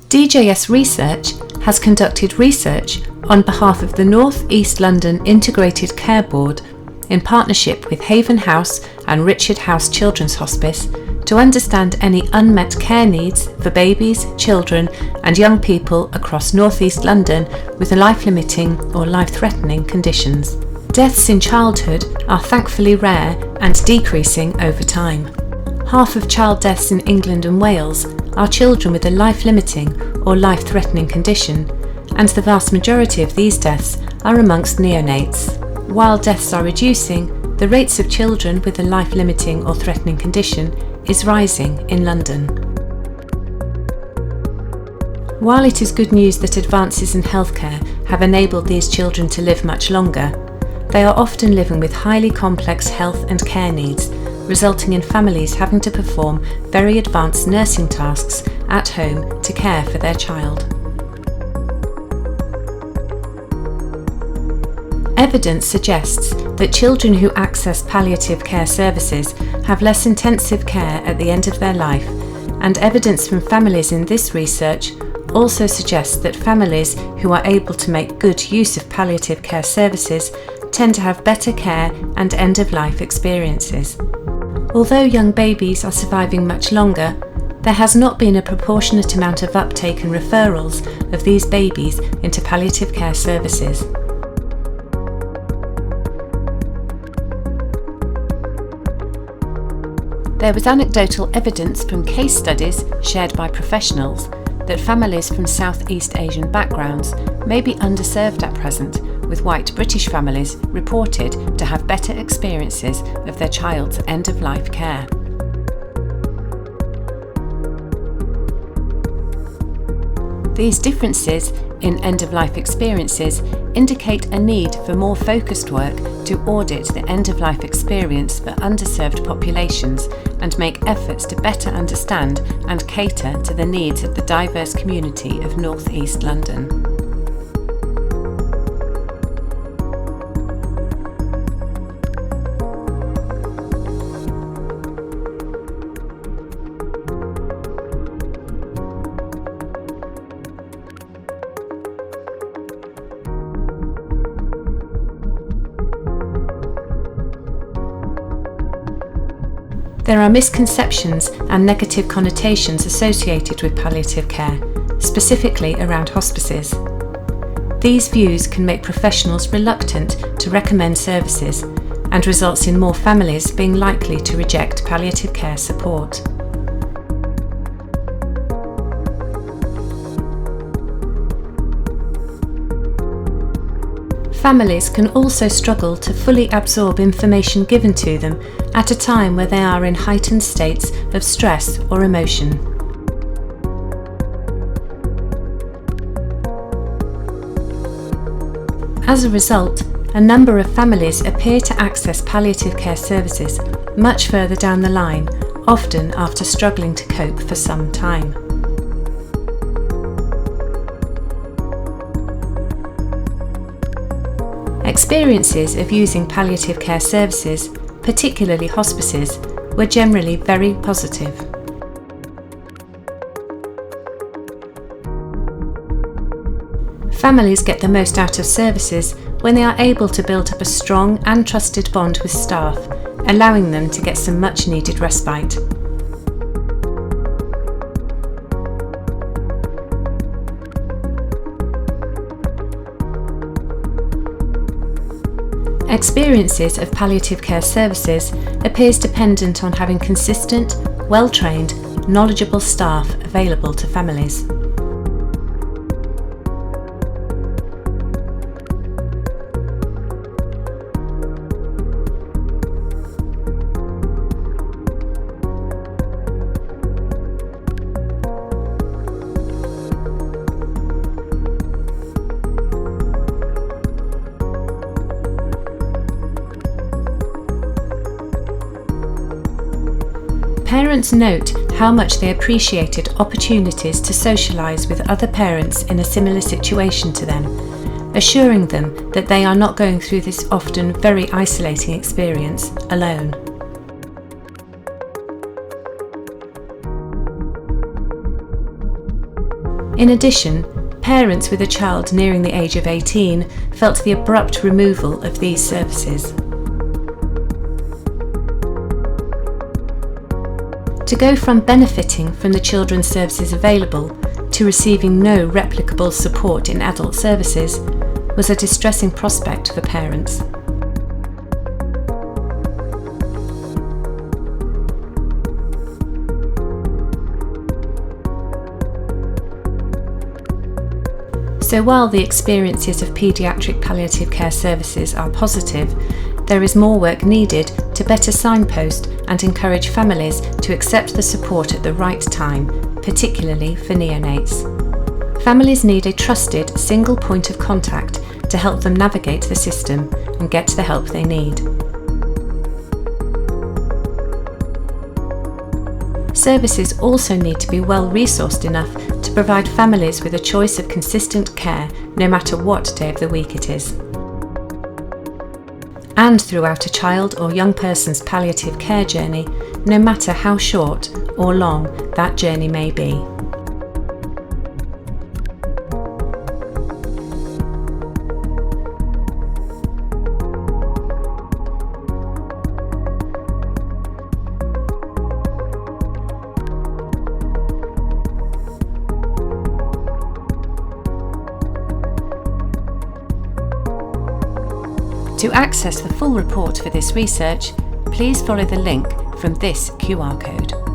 DJS Research has conducted research on behalf of the North East London Integrated Care Board in partnership with Haven House and Richard House Children's Hospice to understand any unmet care needs for babies, children and young people across North East London with life-limiting or life-threatening conditions. Deaths in childhood are thankfully rare and decreasing over time. Half of child deaths in England and Wales are children with a life-limiting or life-threatening condition, and the vast majority of these deaths are amongst neonates. While deaths are reducing, the rates of children with a life-limiting or threatening condition is rising in London. While it is good news that advances in healthcare have enabled these children to live much longer, they are often living with highly complex health and care needs, resulting in families having to perform very advanced nursing tasks at home to care for their child. Evidence suggests that children who access palliative care services have less intensive care at the end of their life, and evidence from families in this research also suggests that families who are able to make good use of palliative care services tend to have better care and end-of-life experiences. Although young babies are surviving much longer, there has not been a proportionate amount of uptake and referrals of these babies into palliative care services. There was anecdotal evidence from case studies shared by professionals that families from South East Asian backgrounds may be underserved at present, with white British families reported to have better experiences of their child's end-of-life care. These differences in end-of-life experiences indicate a need for more focused work to audit the end-of-life experience for underserved populations and make efforts to better understand and cater to the needs of the diverse community of North East London. There are misconceptions and negative connotations associated with palliative care, specifically around hospices. These views can make professionals reluctant to recommend services and results in more families being likely to reject palliative care support. Families can also struggle to fully absorb information given to them at a time where they are in heightened states of stress or emotion. As a result, a number of families appear to access palliative care services much further down the line, often after struggling to cope for some time. Experiences of using palliative care services, particularly hospices, were generally very positive. Families get the most out of services when they are able to build up a strong and trusted bond with staff, allowing them to get some much-needed respite. Experiences of palliative care services appears dependent on having consistent, well-trained, knowledgeable staff available to families. Parents note how much they appreciated opportunities to socialise with other parents in a similar situation to them, assuring them that they are not going through this often very isolating experience alone. In addition, parents with a child nearing the age of 18 felt the abrupt removal of these services. To go from benefiting from the children's services available to receiving no replicable support in adult services was a distressing prospect for parents. So while the experiences of paediatric palliative care services are positive, there is more work needed to better signpost and encourage families to accept the support at the right time, particularly for neonates. Families need a trusted single point of contact to help them navigate the system and get the help they need. Services also need to be well resourced enough to provide families with a choice of consistent care no matter what day of the week it is. And throughout a child or young person's palliative care journey, no matter how short or long that journey may be. To access the full report for this research, please follow the link from this QR code.